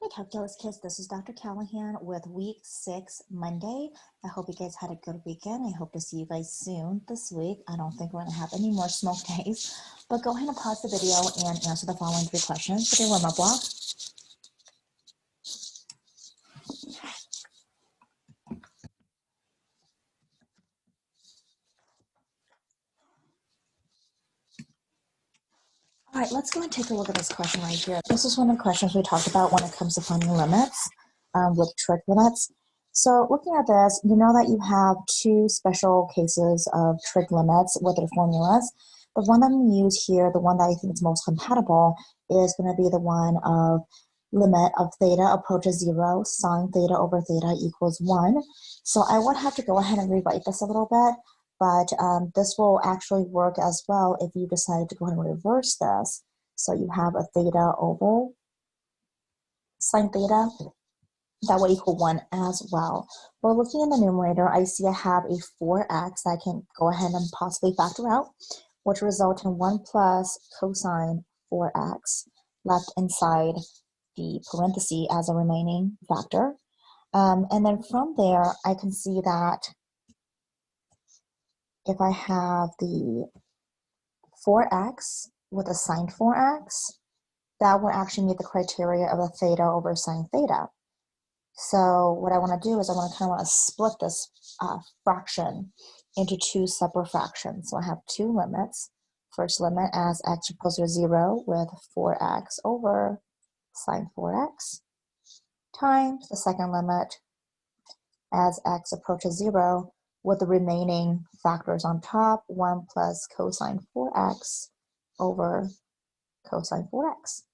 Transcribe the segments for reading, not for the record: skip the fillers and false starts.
Hi Calculus Kids, this is Dr. Callahan with week 6 Monday. I hope you guys had a good weekend. I hope to see you guys soon this week. I don't think we're going to have any more smoke days, but go ahead and pause the video and answer the following 3 questions with your warm-up block. All right, let's go and take a look at this question right here. This is one of the questions we talked about when it comes to finding limits with trig limits. So looking at this, you know that you have 2 special cases of trig limits with their formulas. The one that I'm going to use here, the one that I think is most compatible, is going to be the one of limit of theta approaches 0, sine theta over theta equals 1. So I would have to go ahead and rewrite this a little bit. But this will actually work as well if you decided to go ahead and reverse this. So you have a theta over sine theta. That will equal 1 as well. Well, looking in the numerator, I see I have a 4x that I can go ahead and possibly factor out, which result in 1 plus cosine 4x left inside the parenthesis as a remaining factor. And then from there, I can see that if I have the 4x with a sine 4x, that will actually meet the criteria of a theta over sine theta. So what I want to do is I want to split this fraction into 2 separate fractions. So I have 2 limits. First limit as x equals to 0 with 4x over sine 4x times the second limit as x approaches 0 with the remaining factors on top, 1 plus cosine 4x over cosine 4x.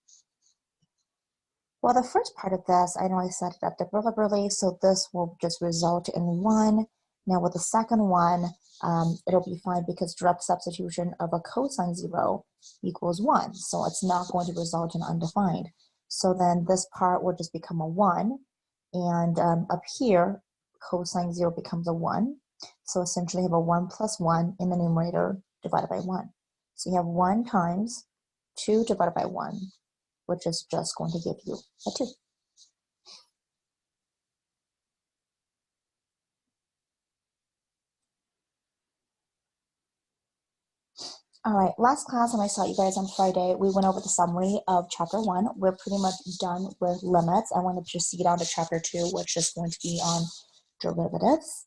Well, the first part of this, I know I set it up deliberately, so this will just result in 1. Now with the second one, it'll be fine because direct substitution of a cosine 0 equals 1. So it's not going to result in undefined. So then this part will just become a 1. And up here, cosine 0 becomes a 1. So essentially you have a 1 plus 1 in the numerator divided by 1. So you have 1 times 2 divided by 1, which is just going to give you a 2. All right, last class when I saw you guys on Friday, we went over the summary of chapter 1. We're pretty much done with limits. I want to proceed on to chapter 2, which is going to be on derivatives.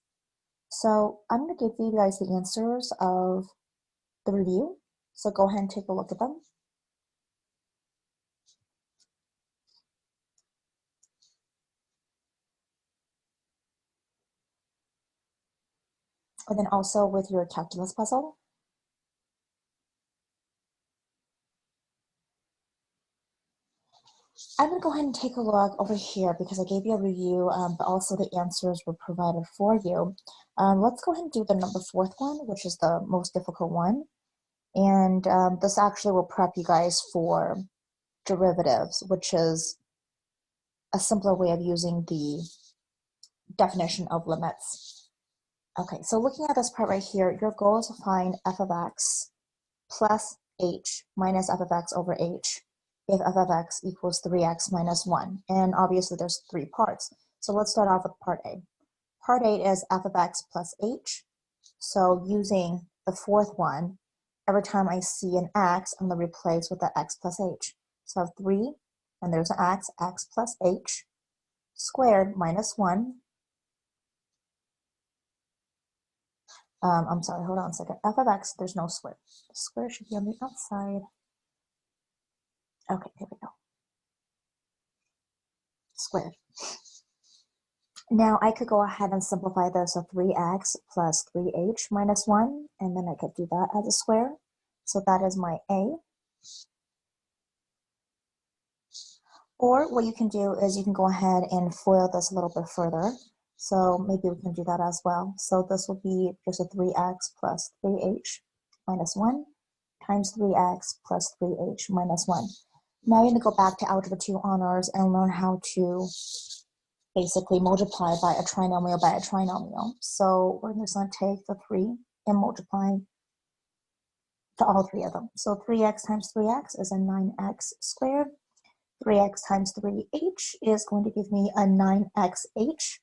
So I'm going to give you guys the answers of the review. So go ahead and take a look at them. And then also with your calculus puzzle. I'm going to go ahead and take a look over here because I gave you a review, but also the answers were provided for you. Let's go ahead and do the number 4th one, which is the most difficult one. And this actually will prep you guys for derivatives, which is a simpler way of using the definition of limits. Okay, so looking at this part right here, your goal is to find f of x plus h minus f of x over h if f of x equals 3x minus 1. And obviously there's 3 parts. So let's start off with part A. Part A is f of x plus h. So using the 4th one, every time I see an x, I'm going to replace with the x plus h. So I have 3, and there's an x plus h, squared minus 1. I'm sorry, hold on a second. F of x, there's no square. The square should be on the outside. Okay, here we go. Squared. Now I could go ahead and simplify this to 3x plus 3h minus 1, and then I could do that as a square. So that is my A. Or what you can do is you can go ahead and FOIL this a little bit further. So maybe we can do that as well. So this will be just a 3x plus 3h minus 1 times 3x plus 3h minus 1. Now you're going to go back to Algebra 2 Honors and learn how to basically multiply by a trinomial by a trinomial. So we're just going to take the 3 and multiply to all 3 of them. So 3x times 3x is a 9x squared. 3x times 3h is going to give me a 9xh.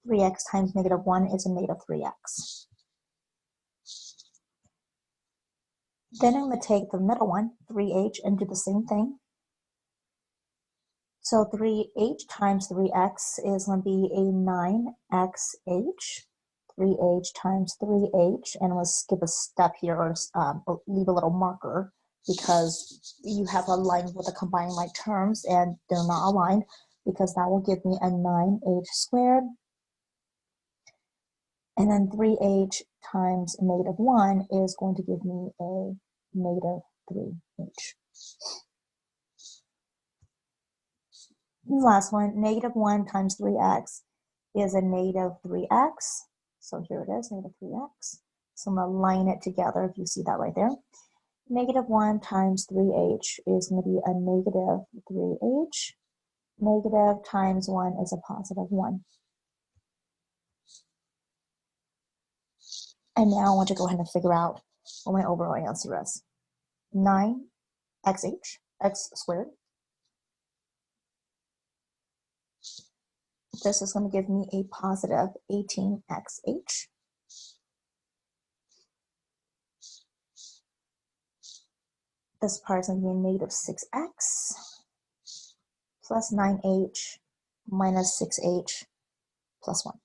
3x times negative 1 is a negative 3x. Then I'm going to take the middle one, 3h, and do the same thing. So 3h times 3x is going to be a 9xh. 3h times 3h, and let's skip a step here, or leave a little marker, because you have aligned with the combined like terms and they're not aligned, because that will give me a 9h squared. And then 3h times negative 1 is going to give me a negative 3h. And the last one, negative 1 times 3x is a negative 3x. So here it is, negative 3x. So I'm going to line it together if you see that right there. Negative 1 times 3h is going to be a negative 3h. Negative times 1 is a positive 1. And now I want to go ahead and figure out what my overall answer is. 9xh, x squared. This is going to give me a positive 18xh. This part is going to be a negative 6x plus 9h minus 6h plus 1.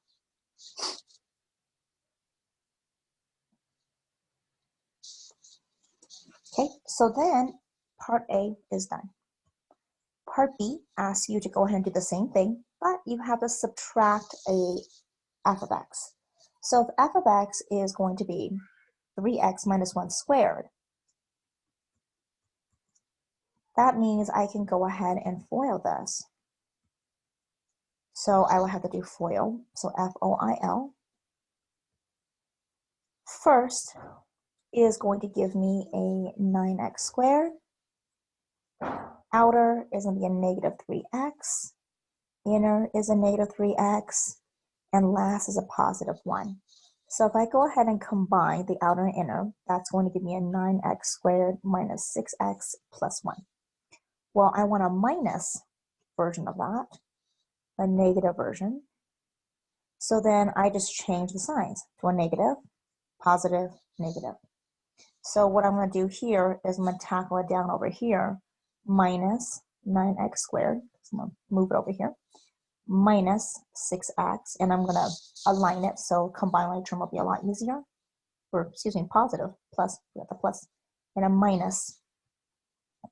Okay, so then part A is done. Part B asks you to go ahead and do the same thing, but you have to subtract a f of x. So if f of x is going to be 3x minus 1 squared, that means I can go ahead and FOIL this. So I will have to do FOIL, so FOIL. First is going to give me a 9x squared. Outer is going to be a negative 3x. Inner is a negative 3x. And last is a positive 1. So if I go ahead and combine the outer and inner, that's going to give me a 9x squared minus 6x plus 1. Well, I want a minus version of that, a negative version. So then I just change the signs to a negative, positive, negative. So what I'm going to do here is I'm going to tackle it down over here, minus 9x squared. So I'm going to move it over here, minus 6x, and I'm going to align it so combined like term will be a lot easier. Or, excuse me, positive, plus, we got the plus, and a minus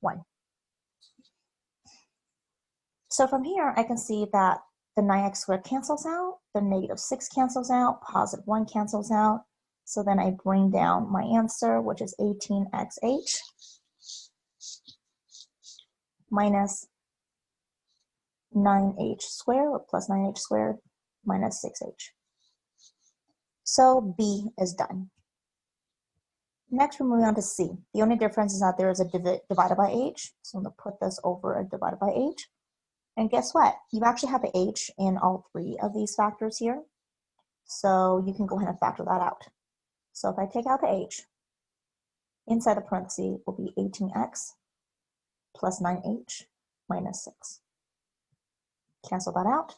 1. So from here, I can see that the 9x squared cancels out, the negative 6 cancels out, positive 1 cancels out. So then I bring down my answer, which is 18xh minus 9h squared, or plus 9h squared, minus 6h. So B is done. Next, we're moving on to C. The only difference is that there is a divided by h. So I'm going to put this over a divided by h. And guess what? You actually have an h in all 3 of these factors here. So you can go ahead and factor that out. So if I take out the h, inside the parenthesis will be 18x plus 9h minus 6. Cancel that out.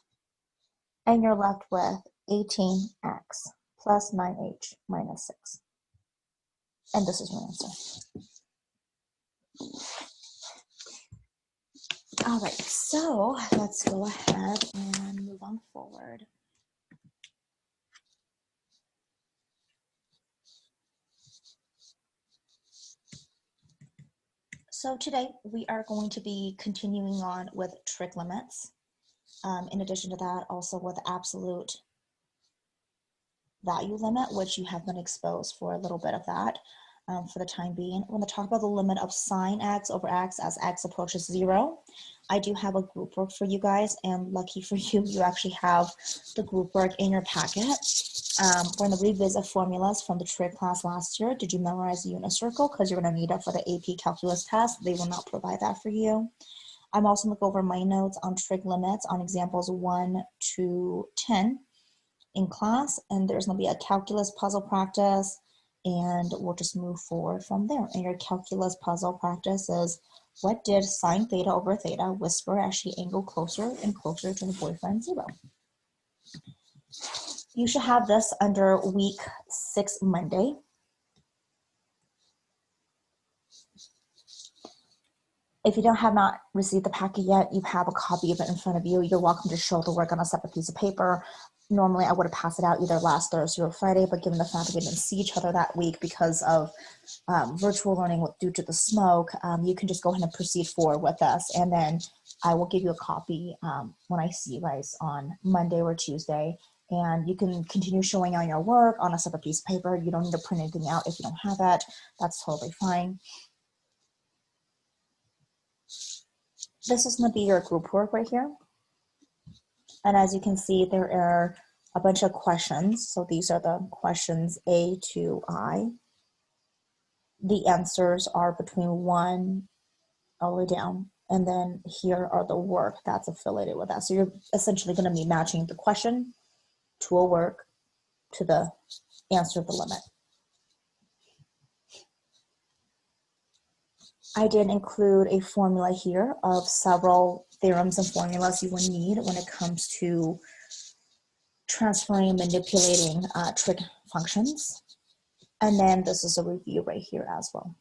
And you're left with 18x plus 9h minus 6. And this is your answer. All right, so let's go ahead and move on forward. So today we are going to be continuing on with trig limits. In addition to that, also with absolute value limit, which you have been exposed for a little bit of that for the time being. We're going to talk about the limit of sine x over x as x approaches 0. I do have a group work for you guys, and lucky for you, you actually have the group work in your packet. We're going to revisit formulas from the trig class last year. Did you memorize the unit circle? Because you're going to need it for the AP calculus test. They will not provide that for you. I'm also going to go over my notes on trig limits on examples 1 to 10 in class, and there's going to be a calculus puzzle practice, and we'll just move forward from there. And your calculus puzzle practice is What did sine theta over theta whisper as she angled closer and closer to her boyfriend 0? You should have this under week 6 Monday. If you have not received the packet yet, you have a copy of it in front of you. You're welcome to show the work on a separate piece of paper. Normally, I would have passed it out either last Thursday or Friday, but given the fact that we didn't see each other that week because of virtual learning due to the smoke, you can just go ahead and proceed forward with us. And then I will give you a copy when I see you guys on Monday or Tuesday. And you can continue showing on your work on a separate piece of paper. You don't need to print anything out if you don't have it. That's totally fine. This is going to be your group work right here. And as you can see, there are a bunch of questions. So these are the questions A to I. The answers are between 1 all the way down. And then here are the work that's affiliated with that. So you're essentially going to be matching the question to a work to the answer of the limit. I did include a formula here of several theorems and formulas you will need when it comes to transferring and manipulating trig functions. And then this is a review right here as well.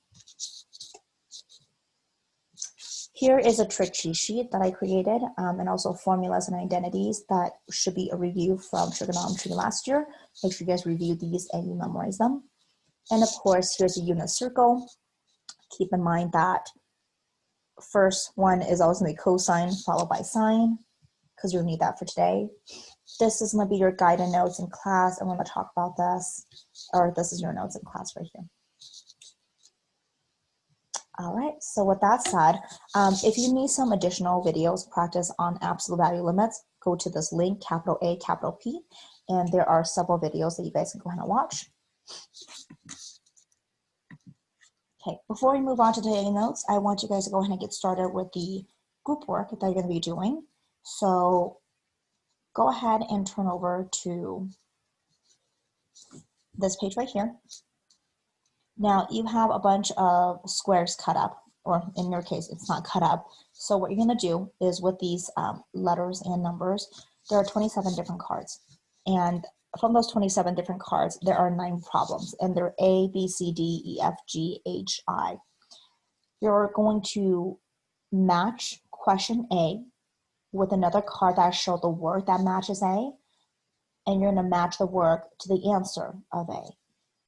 Here is a trig cheat sheet that I created and also formulas and identities that should be a review from trigonometry last year. Make sure you guys review these and you memorize them. And of course, here's a unit circle. Keep in mind that first one is always going to be cosine followed by sine because you'll need that for today. This is going to be your guided notes in class. I'm going to talk about this, or this is your notes in class right here. All right, so with that said, if you need some additional videos practice on absolute value limits, go to this link, capital A, capital P, and there are several videos that you guys can go ahead and watch. Okay, before we move on to today's notes, I want you guys to go ahead and get started with the group work that you're going to be doing. So go ahead and turn over to this page right here. Now you have a bunch of squares cut up, or in your case, it's not cut up. So what you're going to do is with these letters and numbers, there are 27 different cards. And from those 27 different cards, there are 9 problems, and they're A, B, C, D, E, F, G, H, I. You're going to match question A with another card that shows the word that matches A, and you're going to match the work to the answer of A.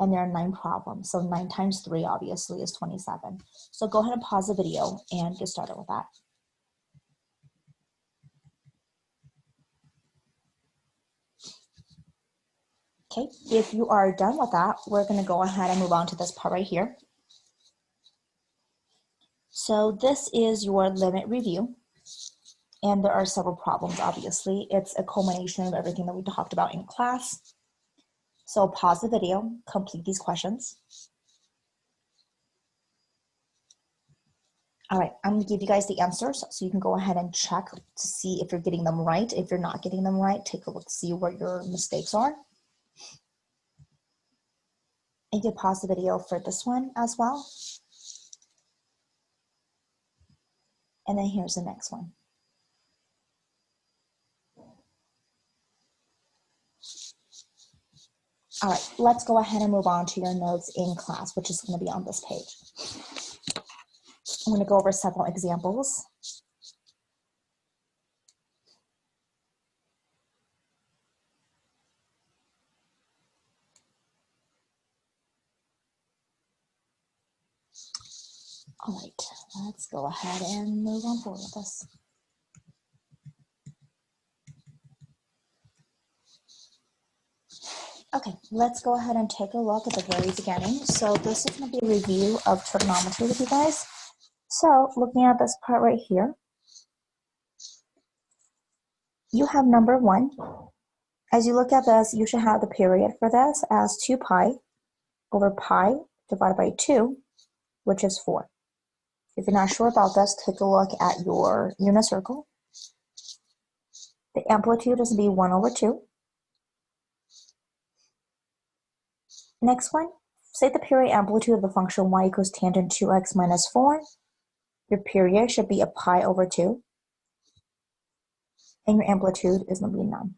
And there are 9 problems, so 9 times 3 obviously is 27. So go ahead and pause the video and get started with that. Okay, if you are done with that, we're going to go ahead and move on to this part right here. So this is your limit review, and there are several problems, obviously. It's a culmination of everything that we talked about in class. So pause the video, complete these questions. All right, I'm going to give you guys the answers so you can go ahead and check to see if you're getting them right. If you're not getting them right, take a look to see where your mistakes are. And you can pause the video for this one as well. And then here's the next one. All right, let's go ahead and move on to your notes in class, which is going to be on this page. I'm going to go over several examples. All right, let's go ahead and move on forward with this. Okay, let's go ahead and take a look at the very beginning. So this is going to be a review of trigonometry with you guys. So looking at this part right here, you have number 1. As you look at this, you should have the period for this as 2 pi over pi divided by 2, which is 4. If you're not sure about this, take a look at your unit circle. The amplitude is going to be 1 over 2. Next one, say the period amplitude of the function y equals tangent 2x minus 4. Your period should be a pi over 2. And your amplitude is going to be none.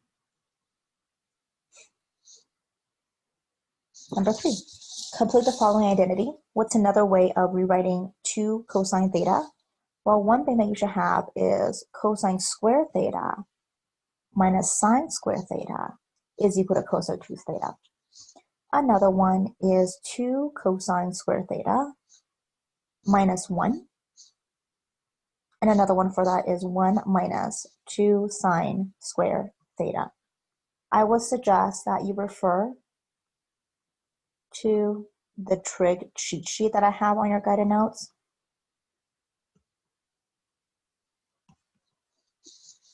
Number 3, complete the following identity. What's another way of rewriting 2 cosine theta? Well, one thing that you should have is cosine square theta minus sine square theta is equal to cosine 2 theta. Another one is 2 cosine square theta minus 1. And another one for that is 1 minus 2 sine square theta. I would suggest that you refer to the Trig cheat sheet that I have on your guided notes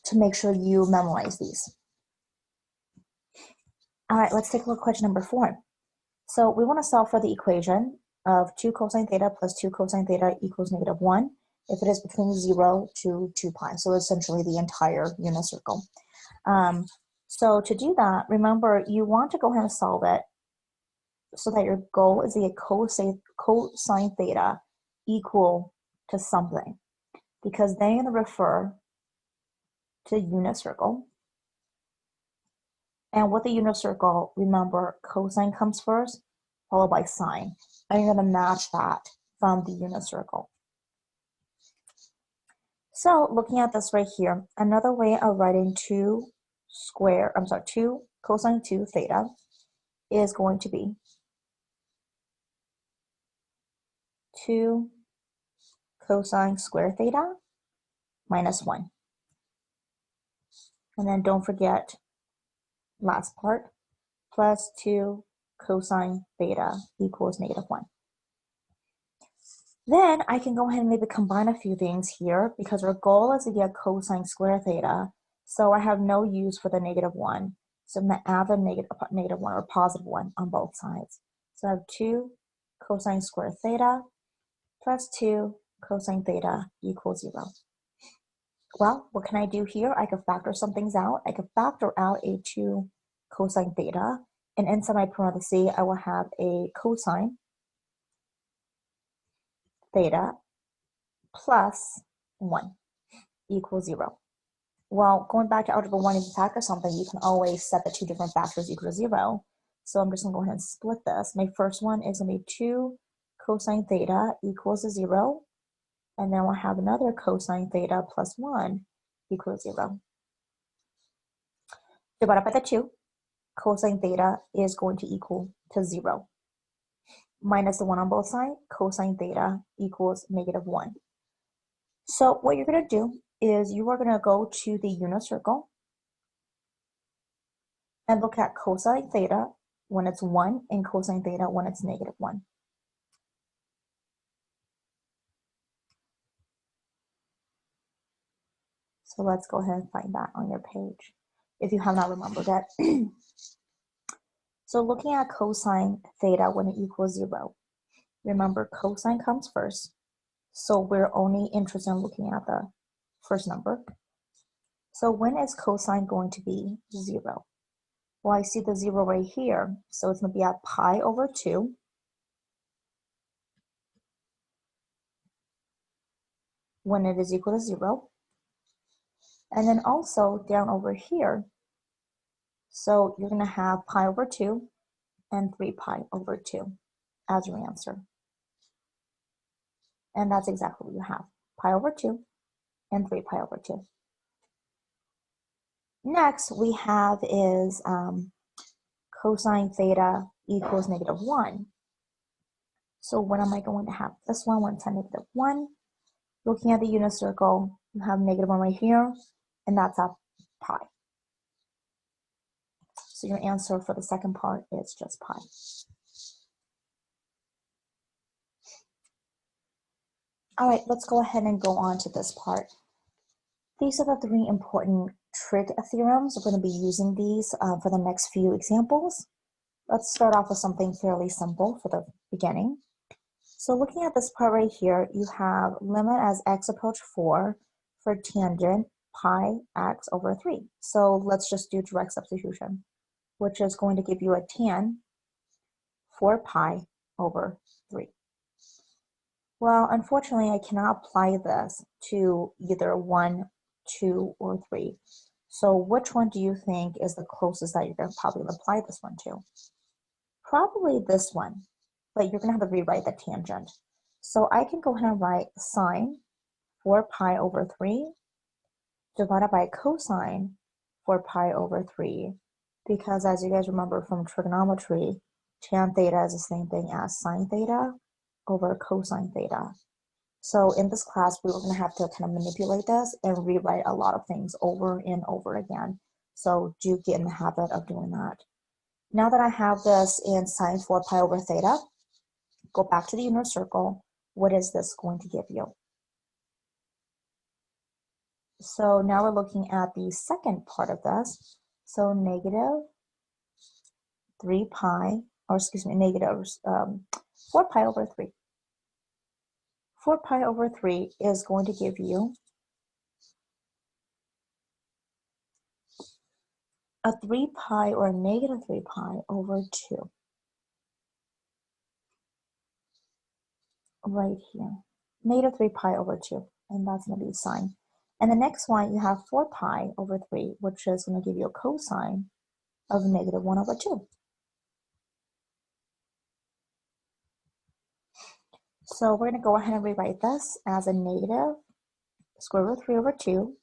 to make sure you memorize these. All right, let's take a look at question number 4. So we want to solve for the equation of 2 cosine theta plus 2 cosine theta equals negative 1 if it is between 0 to 2 pi, so essentially the entire unit circle. So to do that, remember, you want to go ahead and solve it so that your goal is to get cosine theta equal to something, because then you're going to refer to unit circle. And with the unit circle, remember, cosine comes first, followed by sine. And you're going to match that from the unit circle. So looking at this right here, another way of writing 2 cosine 2 theta is going to be 2 cosine square theta minus 1. And then don't forget, last part, plus 2 cosine theta equals negative 1. Then I can go ahead and maybe combine a few things here because our goal is to get cosine square theta. So I have no use for the negative 1. So I'm going to add the negative 1 or positive 1 on both sides. So I have 2 cosine square theta plus 2 cosine theta equals 0. Well, what can I do here? I can factor some things out. I can factor out a 2 cosine theta, and inside my parenthesis, I will have a cosine theta plus 1 equals 0. Well, going back to algebra 1, if you factor something, you can always set the 2 different factors equal to 0. So I'm just going to go ahead and split this. My first one is going to be 2 cosine theta equals 0. And then we'll have another cosine theta plus 1 equals 0. Divide up by the 2. Cosine theta is going to equal to 0. Minus the 1 on both sides, cosine theta equals negative 1. So what you're going to do is you are going to go to the unit circle and look at cosine theta when it's 1 and cosine theta when it's negative 1. So let's go ahead and find that on your page if you have not remembered it. So looking at cosine theta when it equals 0, remember cosine comes first, so we're only interested in looking at the first number. So when is cosine going to be 0? Well, I see the 0 right here, so it's going to be at pi over 2. When it is equal to 0. And then also down over here, so you're going to have pi over 2 and 3 pi over 2 as your answer. And that's exactly what you have, pi over 2 and 3 pi over 2. Next we have is cosine theta equals negative 1. So when am I going to have this one? When it's at negative 1, looking at the unit circle, you have negative 1 right here, and that's at pi. So your answer for the second part is just pi. All right, let's go ahead and go on to this part. These are the 3 important trig theorems. We're going to be using these for the next few examples. Let's start off with something fairly simple for the beginning. So looking at this part right here, you have limit as x approach 4 for tangent pi x over 3. So let's just do direct substitution, which is going to give you a tan 4 pi over 3. Well, unfortunately, I cannot apply this to either 1, 2, or 3. So which one do you think is the closest that you're going to probably apply this one to? Probably this one, but you're going to have to rewrite the tangent. So I can go ahead and write sine 4 pi over 3 divided by cosine 4 pi over 3, because as you guys remember from trigonometry, tan theta is the same thing as sine theta over cosine theta. So in this class, we were going to have to kind of manipulate this and rewrite a lot of things over and over again. So do get in the habit of doing that. Now that I have this in sine 4 pi over theta, go back to the inner circle. What is this going to give you? So now we're looking at the second part of this. So negative 3 pi, or excuse me, negative 4 pi over 3. 4 pi over 3 is going to give you a 3 pi or a negative 3 pi over 2. Right here. Negative 3 pi over 2, and that's going to be sine. And the next one, you have 4 pi over 3, which is going to give you a cosine of negative 1 over 2. So we're going to go ahead and rewrite this as a negative square root of 3 over 2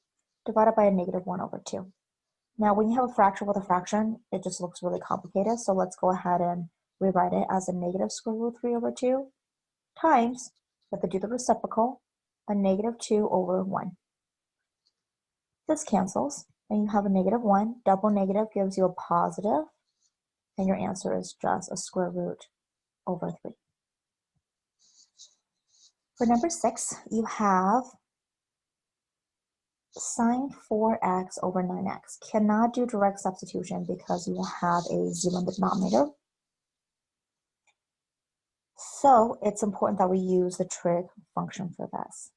divided by a negative 1 over 2. Now, when you have a fraction with a fraction, it just looks really complicated. So let's go ahead and rewrite it as a negative square root of 3 over 2 times, if I do the reciprocal, a negative 2 over 1. This cancels, and you have a negative 1. Double negative gives you a positive, and your answer is just a square root over 3. For number 6, you have sine 4x over 9x. Cannot do direct substitution because you will have a 0 in the denominator. So it's important that we use the trig function for this.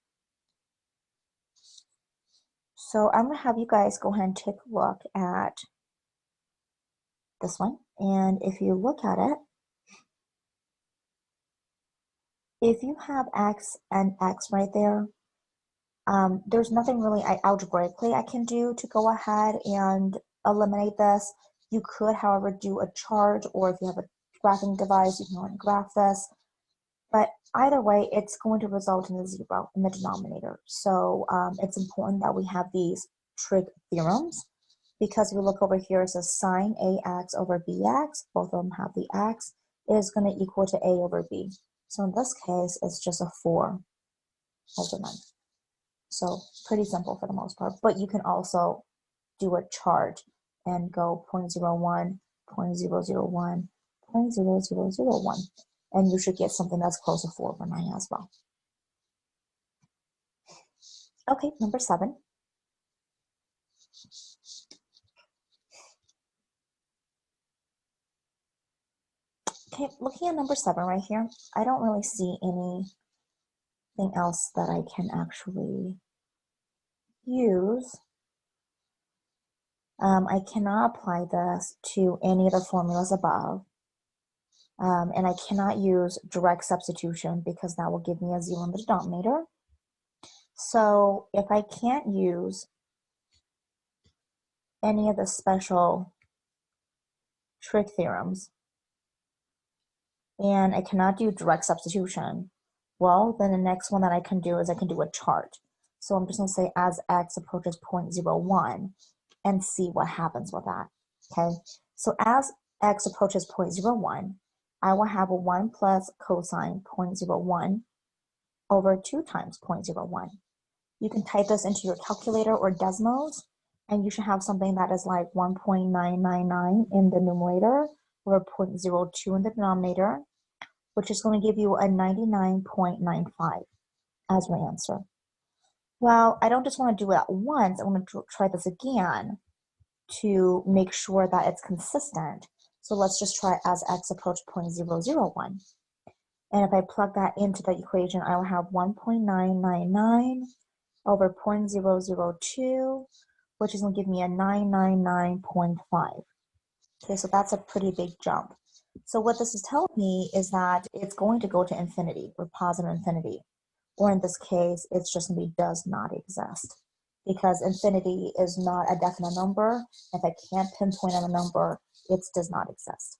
So I'm going to have you guys go ahead and take a look at this one. And if you look at it, if you have x and x right there, there's nothing really algebraically I can do to go ahead and eliminate this. You could, however, do a chart, or if you have a graphing device, you can go and graph this. But either way, it's going to result in a 0 in the denominator. So it's important that we have these trig theorems, because if you look over here, it says sine ax over bx, both of them have the x, is going to equal to a over b. So in this case, it's just a 4 over 9. So pretty simple for the most part, but you can also do a chart and go 0.01, 0.001, 0.0001, and you should get something that's close to 4 over 9 as well. Okay, number 7. Okay, looking at number 7 right here, I don't really see anything else that I can actually use. I cannot apply this to any of the formulas above. And I cannot use direct substitution because that will give me a 0 in the denominator. So if I can't use any of the special trig theorems, and I cannot do direct substitution, well, then the next one that I can do is I can do a chart. So I'm just going to say as x approaches 0.01 and see what happens with that. Okay, so as x approaches 0.01, I will have a 1 plus cosine 0.01 over 2 times 0.01. You can type this into your calculator or Desmos, and you should have something that is like 1.999 in the numerator or 0.02 in the denominator, which is going to give you a 99.95 as your answer. Well, I don't just want to do it at once. I want to try this again to make sure that it's consistent. So let's just try as x approach 0.001. And if I plug that into the equation, I will have 1.999 over 0.002, which is going to give me a 999.5. Okay, so that's a pretty big jump. So what this is telling me is that it's going to go to infinity or positive infinity. Or in this case, it's just going to be does not exist. Because infinity is not a definite number. If I can't pinpoint on a number, it does not exist.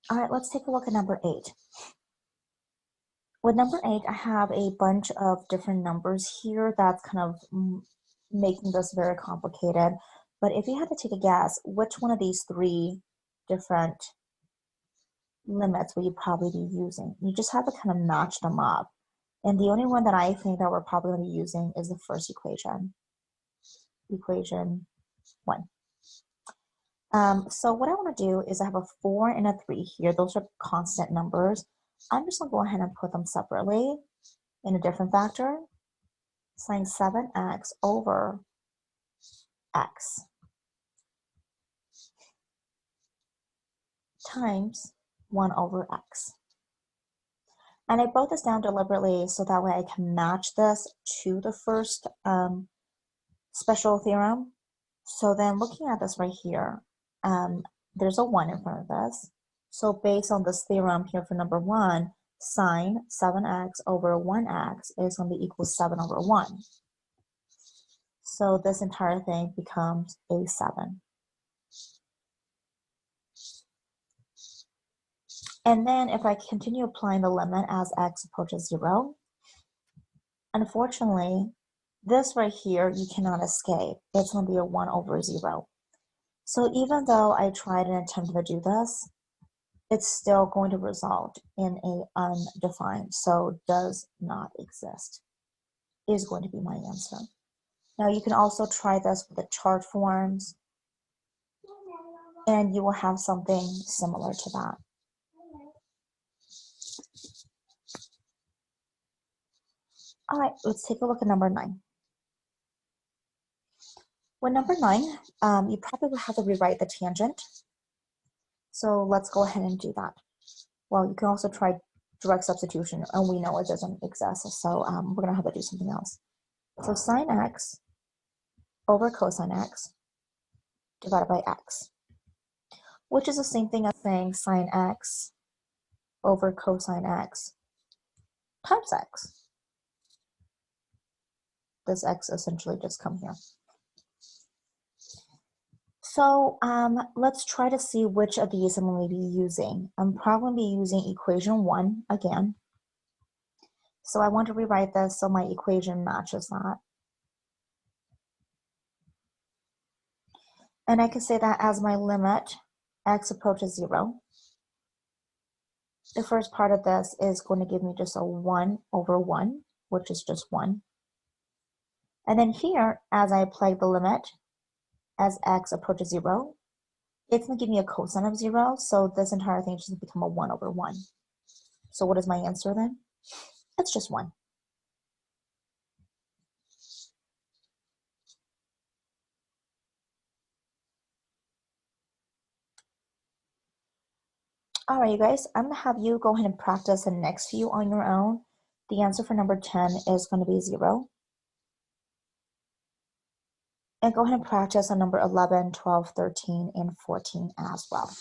All right, let's take a look at number 8. With number 8, I have a bunch of different numbers here that's kind of making this very complicated. But if you had to take a guess, which one of these 3 different limits will you probably be using? You just have to kind of match them up. And the only one that I think that we're probably going to be using is the first equation, equation 1. So what I want to do is I have a 4 and a 3 here. Those are constant numbers. I'm just going to go ahead and put them separately in a different factor. Sine 7x over x times 1 over x. And I wrote this down deliberately so that way I can match this to the first special theorem. So then looking at this right here, there's a 1 in front of this. So based on this theorem here for number 1, sine 7x over 1x is going to be equal to 7 over 1. So this entire thing becomes a 7. And then if I continue applying the limit as x approaches 0, unfortunately, this right here, you cannot escape. It's going to be a 1 over 0. So even though I tried and attempted to do this, it's still going to result in a undefined, so does not exist, is going to be my answer. Now you can also try this with the chart forms, and you will have something similar to that. All right, let's take a look at number 9. With number 9, you probably will have to rewrite the tangent. So let's go ahead and do that. Well, you can also try direct substitution, and we know it doesn't exist, so we're going to have to do something else. So sine x over cosine x divided by x, which is the same thing as saying sine x over cosine x times x. This x essentially just come here. So let's try to see which of these I'm going to be using. I'm probably going to be using equation 1 again. So I want to rewrite this so my equation matches that. And I can say that as my limit, x approaches 0. The first part of this is going to give me just a 1 over 1, which is just 1. And then here, as I apply the limit, as x approaches 0, it's going to give me a cosine of 0, so this entire thing just become a 1 over 1. So what is my answer then? It's just 1. All right, you guys, I'm going to have you go ahead and practice the next few on your own. The answer for number 10 is going to be 0. And go ahead and practice on number 11, 12, 13, and 14 as well.